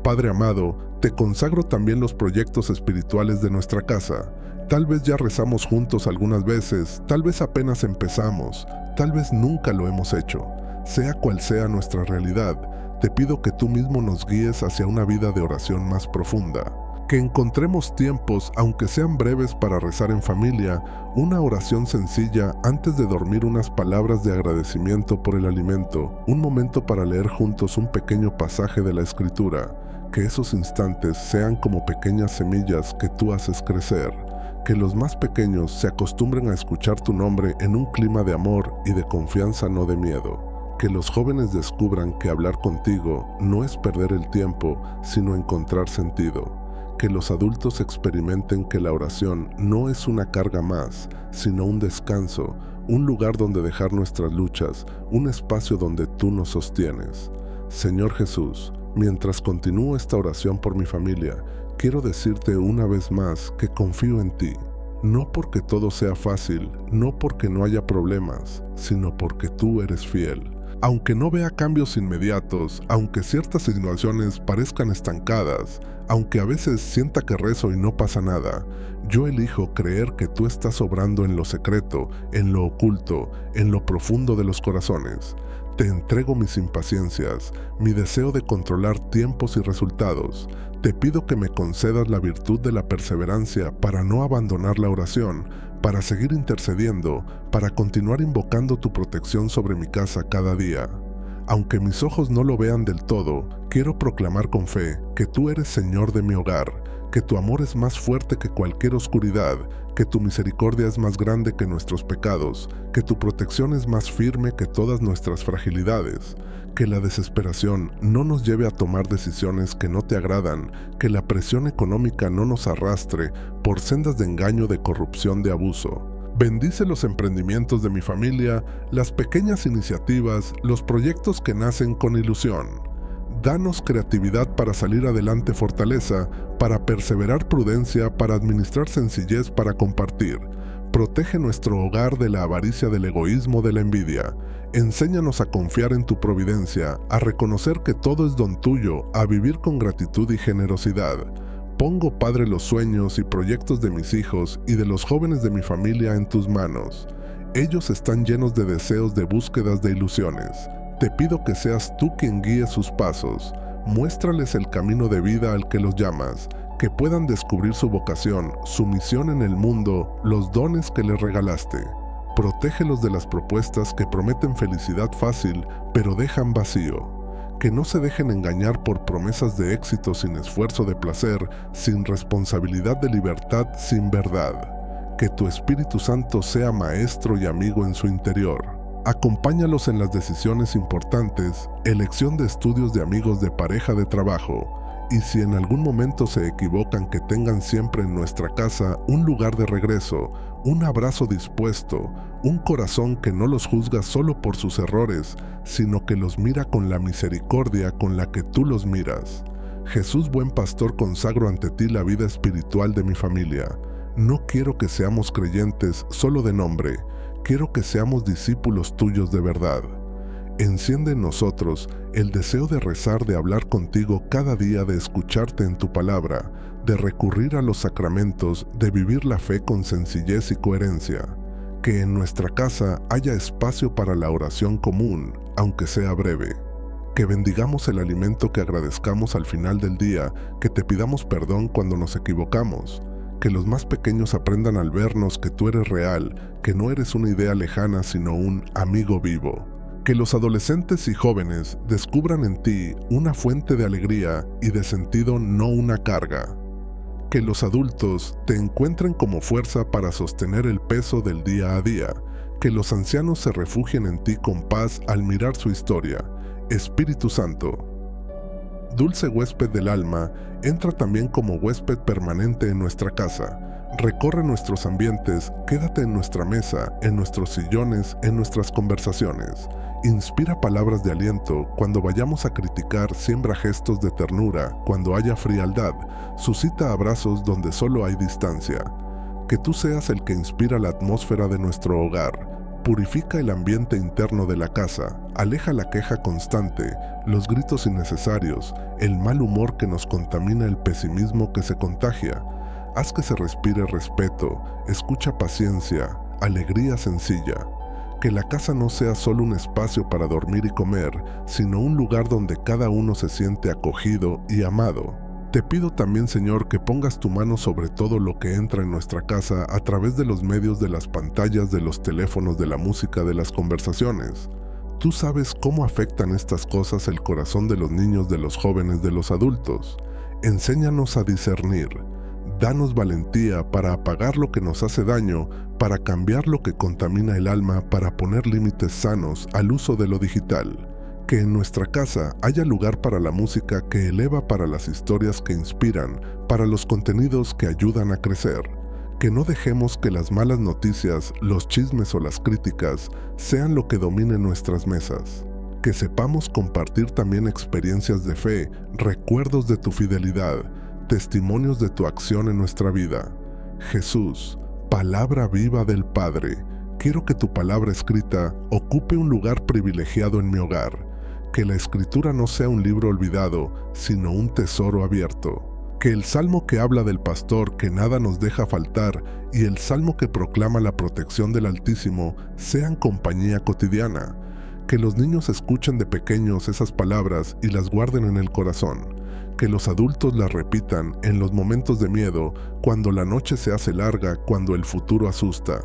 Padre amado, te consagro también los proyectos espirituales de nuestra casa. Tal vez ya rezamos juntos algunas veces, tal vez apenas empezamos, tal vez nunca lo hemos hecho. Sea cual sea nuestra realidad, te pido que tú mismo nos guíes hacia una vida de oración más profunda. Que encontremos tiempos, aunque sean breves, para rezar en familia, una oración sencilla antes de dormir, unas palabras de agradecimiento por el alimento, un momento para leer juntos un pequeño pasaje de la Escritura. Que esos instantes sean como pequeñas semillas que tú haces crecer. Que los más pequeños se acostumbren a escuchar tu nombre en un clima de amor y de confianza, no de miedo. Que los jóvenes descubran que hablar contigo no es perder el tiempo, sino encontrar sentido. Que los adultos experimenten que la oración no es una carga más, sino un descanso, un lugar donde dejar nuestras luchas, un espacio donde tú nos sostienes. Señor Jesús, mientras continúo esta oración por mi familia, quiero decirte una vez más que confío en ti. No porque todo sea fácil, no porque no haya problemas, sino porque tú eres fiel. Aunque no vea cambios inmediatos, aunque ciertas situaciones parezcan estancadas, aunque a veces sienta que rezo y no pasa nada, yo elijo creer que tú estás obrando en lo secreto, en lo oculto, en lo profundo de los corazones. Te entrego mis impaciencias, mi deseo de controlar tiempos y resultados. Te pido que me concedas la virtud de la perseverancia para no abandonar la oración, para seguir intercediendo, para continuar invocando tu protección sobre mi casa cada día. Aunque mis ojos no lo vean del todo, quiero proclamar con fe que tú eres Señor de mi hogar, que tu amor es más fuerte que cualquier oscuridad, que tu misericordia es más grande que nuestros pecados, que tu protección es más firme que todas nuestras fragilidades, que la desesperación no nos lleve a tomar decisiones que no te agradan, que la presión económica no nos arrastre por sendas de engaño, de corrupción, de abuso. Bendice los emprendimientos de mi familia, las pequeñas iniciativas, los proyectos que nacen con ilusión. Danos creatividad para salir adelante, fortaleza, para perseverar, prudencia, para administrar sencillez, para compartir. Protege nuestro hogar de la avaricia, del egoísmo, de la envidia. Enséñanos a confiar en tu providencia, a reconocer que todo es don tuyo, a vivir con gratitud y generosidad. Pongo, Padre, los sueños y proyectos de mis hijos y de los jóvenes de mi familia en tus manos. Ellos están llenos de deseos, de búsquedas, de ilusiones. Te pido que seas tú quien guíe sus pasos. Muéstrales el camino de vida al que los llamas, que puedan descubrir su vocación, su misión en el mundo, los dones que les regalaste. Protégelos de las propuestas que prometen felicidad fácil, pero dejan vacío. Que no se dejen engañar por promesas de éxito sin esfuerzo, de placer, sin responsabilidad, de libertad, sin verdad. Que tu Espíritu Santo sea maestro y amigo en su interior. Acompáñalos en las decisiones importantes, elección de estudios, de amigos, de pareja, de trabajo. Y si en algún momento se equivocan, que tengan siempre en nuestra casa un lugar de regreso, un abrazo dispuesto, un corazón que no los juzga solo por sus errores, sino que los mira con la misericordia con la que tú los miras. Jesús, buen pastor, consagro ante ti la vida espiritual de mi familia. No quiero que seamos creyentes solo de nombre, quiero que seamos discípulos tuyos de verdad. Enciende en nosotros el deseo de rezar, de hablar contigo cada día, de escucharte en tu palabra, de recurrir a los sacramentos, de vivir la fe con sencillez y coherencia. Que en nuestra casa haya espacio para la oración común, aunque sea breve. Que bendigamos el alimento, que agradezcamos al final del día, que te pidamos perdón cuando nos equivocamos. Que los más pequeños aprendan al vernos que tú eres real, que no eres una idea lejana sino un amigo vivo. Que los adolescentes y jóvenes descubran en ti una fuente de alegría y de sentido, no una carga. Que los adultos te encuentren como fuerza para sostener el peso del día a día. Que los ancianos se refugien en ti con paz al mirar su historia. Espíritu Santo, dulce huésped del alma, entra también como huésped permanente en nuestra casa. Recorre nuestros ambientes, quédate en nuestra mesa, en nuestros sillones, en nuestras conversaciones. Inspira palabras de aliento, cuando vayamos a criticar, siembra gestos de ternura, cuando haya frialdad, suscita abrazos donde solo hay distancia. Que tú seas el que inspira la atmósfera de nuestro hogar. Purifica el ambiente interno de la casa, aleja la queja constante, los gritos innecesarios, el mal humor que nos contamina, el pesimismo que se contagia. Haz que se respire respeto, escucha, paciencia, alegría sencilla. Que la casa no sea solo un espacio para dormir y comer, sino un lugar donde cada uno se siente acogido y amado. Te pido también, Señor, que pongas tu mano sobre todo lo que entra en nuestra casa a través de los medios, de las pantallas, de los teléfonos, de la música, de las conversaciones. Tú sabes cómo afectan estas cosas el corazón de los niños, de los jóvenes, de los adultos. Enséñanos a discernir. Danos valentía para apagar lo que nos hace daño, para cambiar lo que contamina el alma, para poner límites sanos al uso de lo digital. Que en nuestra casa haya lugar para la música que eleva, para las historias que inspiran, para los contenidos que ayudan a crecer. Que no dejemos que las malas noticias, los chismes o las críticas sean lo que domine nuestras mesas. Que sepamos compartir también experiencias de fe, recuerdos de tu fidelidad, testimonios de tu acción en nuestra vida. Jesús, palabra viva del Padre, quiero que tu palabra escrita ocupe un lugar privilegiado en mi hogar. Que la Escritura no sea un libro olvidado, sino un tesoro abierto. Que el salmo que habla del pastor que nada nos deja faltar y el salmo que proclama la protección del Altísimo sean compañía cotidiana. Que los niños escuchen de pequeños esas palabras y las guarden en el corazón. Que los adultos las repitan en los momentos de miedo, cuando la noche se hace larga, cuando el futuro asusta.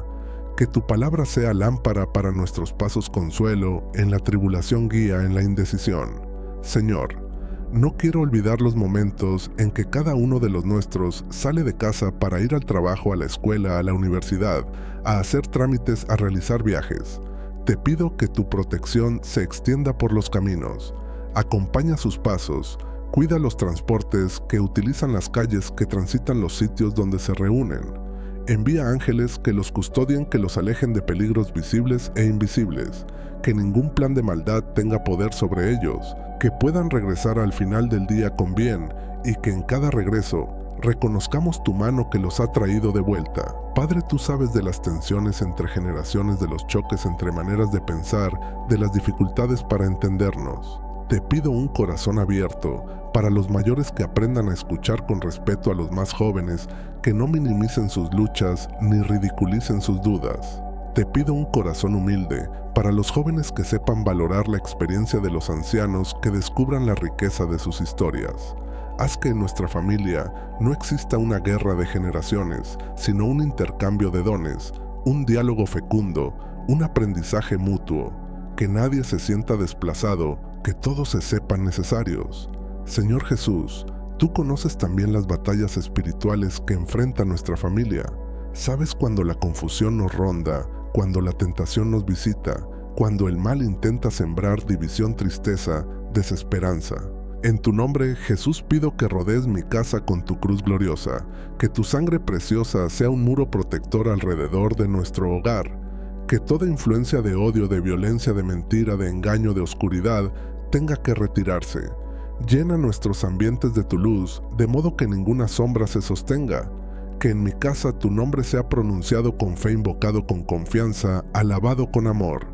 Que tu palabra sea lámpara para nuestros pasos, consuelo, en la tribulación guía, en la indecisión. Señor, no quiero olvidar los momentos en que cada uno de los nuestros sale de casa para ir al trabajo, a la escuela, a la universidad, a hacer trámites, a realizar viajes. Te pido que tu protección se extienda por los caminos. Acompaña sus pasos. Cuida los transportes que utilizan las calles, que transitan los sitios donde se reúnen. Envía ángeles que los custodien, que los alejen de peligros visibles e invisibles, que ningún plan de maldad tenga poder sobre ellos, que puedan regresar al final del día con bien y que en cada regreso reconozcamos tu mano que los ha traído de vuelta. Padre, tú sabes de las tensiones entre generaciones, de los choques entre maneras de pensar, de las dificultades para entendernos. Te pido un corazón abierto para los mayores que aprendan a escuchar con respeto a los más jóvenes, que no minimicen sus luchas ni ridiculicen sus dudas. Te pido un corazón humilde para los jóvenes que sepan valorar la experiencia de los ancianos, que descubran la riqueza de sus historias. Haz que en nuestra familia no exista una guerra de generaciones, sino un intercambio de dones, un diálogo fecundo, un aprendizaje mutuo, que nadie se sienta desplazado, que todos se sepan necesarios. Señor Jesús, tú conoces también las batallas espirituales que enfrenta nuestra familia. Sabes cuando la confusión nos ronda, cuando la tentación nos visita, cuando el mal intenta sembrar división, tristeza, desesperanza. En tu nombre, Jesús, pido que rodees mi casa con tu cruz gloriosa, que tu sangre preciosa sea un muro protector alrededor de nuestro hogar, que toda influencia de odio, de violencia, de mentira, de engaño, de oscuridad, tenga que retirarse. Llena nuestros ambientes de tu luz, de modo que ninguna sombra se sostenga. Que en mi casa tu nombre sea pronunciado con fe, invocado con confianza, alabado con amor.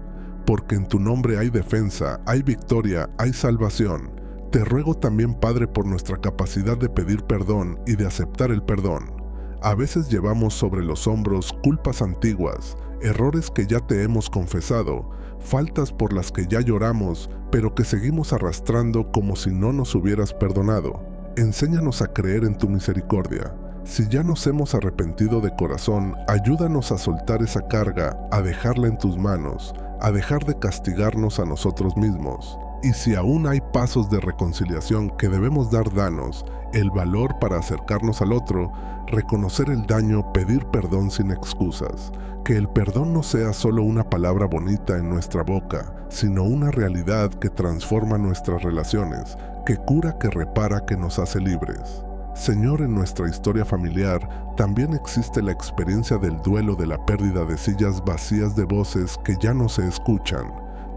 Porque en tu nombre hay defensa, hay victoria, hay salvación. Te ruego también, Padre, por nuestra capacidad de pedir perdón y de aceptar el perdón. A veces llevamos sobre los hombros culpas antiguas, errores que ya te hemos confesado, faltas por las que ya lloramos, pero que seguimos arrastrando como si no nos hubieras perdonado. Enséñanos a creer en tu misericordia. Si ya nos hemos arrepentido de corazón, ayúdanos a soltar esa carga, a dejarla en tus manos, a dejar de castigarnos a nosotros mismos. Y si aún hay pasos de reconciliación que debemos dar, danos el valor para acercarnos al otro, reconocer el daño, pedir perdón sin excusas. Que el perdón no sea solo una palabra bonita en nuestra boca, sino una realidad que transforma nuestras relaciones, que cura, que repara, que nos hace libres. Señor, en nuestra historia familiar también existe la experiencia del duelo, de la pérdida de sillas vacías, de voces que ya no se escuchan.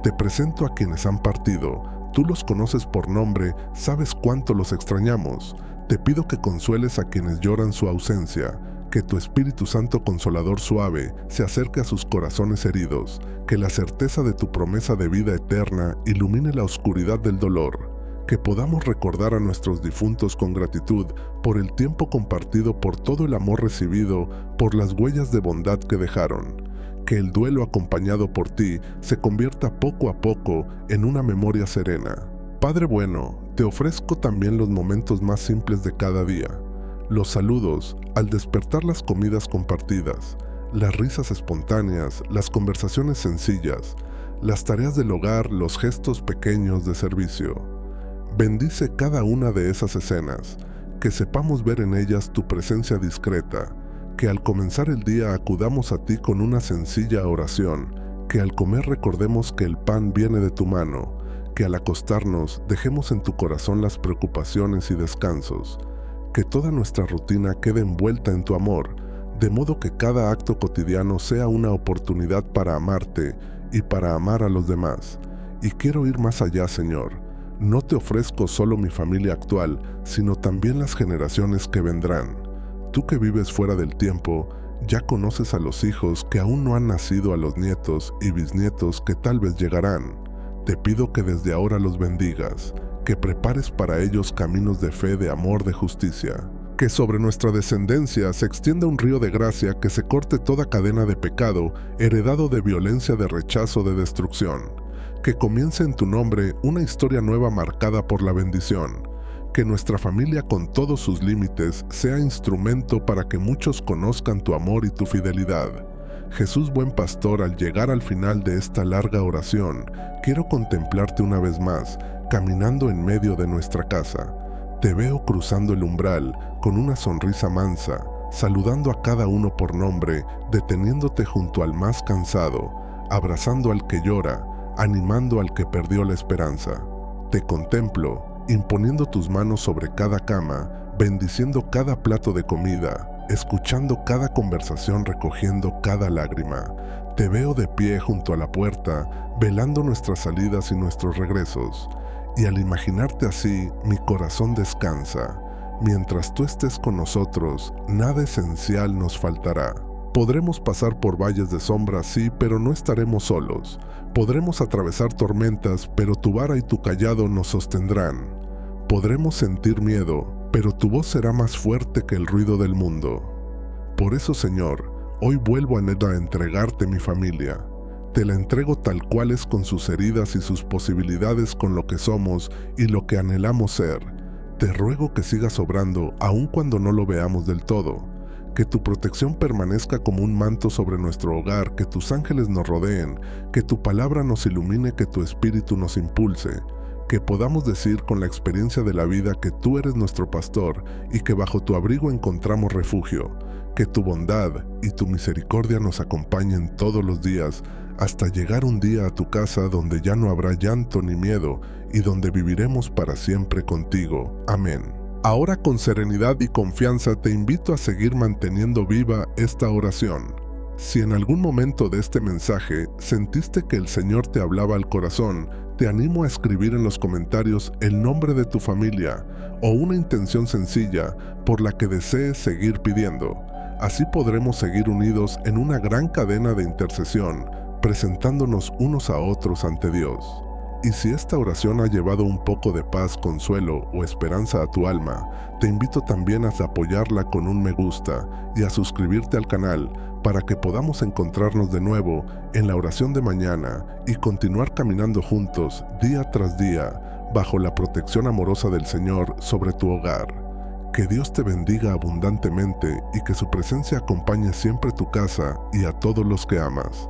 Te presento a quienes han partido. Tú los conoces por nombre, sabes cuánto los extrañamos. Te pido que consueles a quienes lloran su ausencia, que tu Espíritu Santo Consolador suave se acerque a sus corazones heridos, que la certeza de tu promesa de vida eterna ilumine la oscuridad del dolor, que podamos recordar a nuestros difuntos con gratitud por el tiempo compartido, por todo el amor recibido, por las huellas de bondad que dejaron. Que el duelo acompañado por ti se convierta poco a poco en una memoria serena. Padre bueno, te ofrezco también los momentos más simples de cada día. Los saludos, al despertar, las comidas compartidas, las risas espontáneas, las conversaciones sencillas, las tareas del hogar, los gestos pequeños de servicio. Bendice cada una de esas escenas, que sepamos ver en ellas tu presencia discreta, que al comenzar el día acudamos a ti con una sencilla oración, que al comer recordemos que el pan viene de tu mano, que al acostarnos dejemos en tu corazón las preocupaciones y descansos, que toda nuestra rutina quede envuelta en tu amor, de modo que cada acto cotidiano sea una oportunidad para amarte y para amar a los demás. Y quiero ir más allá, Señor. No te ofrezco solo mi familia actual, sino también las generaciones que vendrán. Tú que vives fuera del tiempo, ya conoces a los hijos que aún no han nacido, a los nietos y bisnietos que tal vez llegarán. Te pido que desde ahora los bendigas, que prepares para ellos caminos de fe, de amor, de justicia. Que sobre nuestra descendencia se extienda un río de gracia, que se corte toda cadena de pecado, heredado de violencia, de rechazo, de destrucción. Que comience en tu nombre una historia nueva marcada por la bendición. Que nuestra familia, con todos sus límites, sea instrumento para que muchos conozcan tu amor y tu fidelidad. Jesús, buen pastor, al llegar al final de esta larga oración, quiero contemplarte una vez más, caminando en medio de nuestra casa. Te veo cruzando el umbral, con una sonrisa mansa, saludando a cada uno por nombre, deteniéndote junto al más cansado, abrazando al que llora, animando al que perdió la esperanza. Te contemplo, imponiendo tus manos sobre cada cama, bendiciendo cada plato de comida, escuchando cada conversación, recogiendo cada lágrima. Te veo de pie junto a la puerta, velando nuestras salidas y nuestros regresos. Y al imaginarte así, mi corazón descansa. Mientras tú estés con nosotros, nada esencial nos faltará. Podremos pasar por valles de sombra, sí, pero no estaremos solos. Podremos atravesar tormentas, pero tu vara y tu callado nos sostendrán. Podremos sentir miedo, pero tu voz será más fuerte que el ruido del mundo. Por eso, Señor, hoy vuelvo a entregarte mi familia. Te la entrego tal cual es, con sus heridas y sus posibilidades, con lo que somos y lo que anhelamos ser. Te ruego que sigas obrando aun cuando no lo veamos del todo. Que tu protección permanezca como un manto sobre nuestro hogar, que tus ángeles nos rodeen, que tu palabra nos ilumine, que tu espíritu nos impulse. Que podamos decir con la experiencia de la vida que tú eres nuestro pastor y que bajo tu abrigo encontramos refugio. Que tu bondad y tu misericordia nos acompañen todos los días, hasta llegar un día a tu casa donde ya no habrá llanto ni miedo y donde viviremos para siempre contigo. Amén. Ahora, con serenidad y confianza, te invito a seguir manteniendo viva esta oración. Si en algún momento de este mensaje sentiste que el Señor te hablaba al corazón, te animo a escribir en los comentarios el nombre de tu familia o una intención sencilla por la que desees seguir pidiendo. Así podremos seguir unidos en una gran cadena de intercesión, presentándonos unos a otros ante Dios. Y si esta oración ha llevado un poco de paz, consuelo o esperanza a tu alma, te invito también a apoyarla con un me gusta y a suscribirte al canal para que podamos encontrarnos de nuevo en la oración de mañana y continuar caminando juntos día tras día bajo la protección amorosa del Señor sobre tu hogar. Que Dios te bendiga abundantemente y que su presencia acompañe siempre tu casa y a todos los que amas.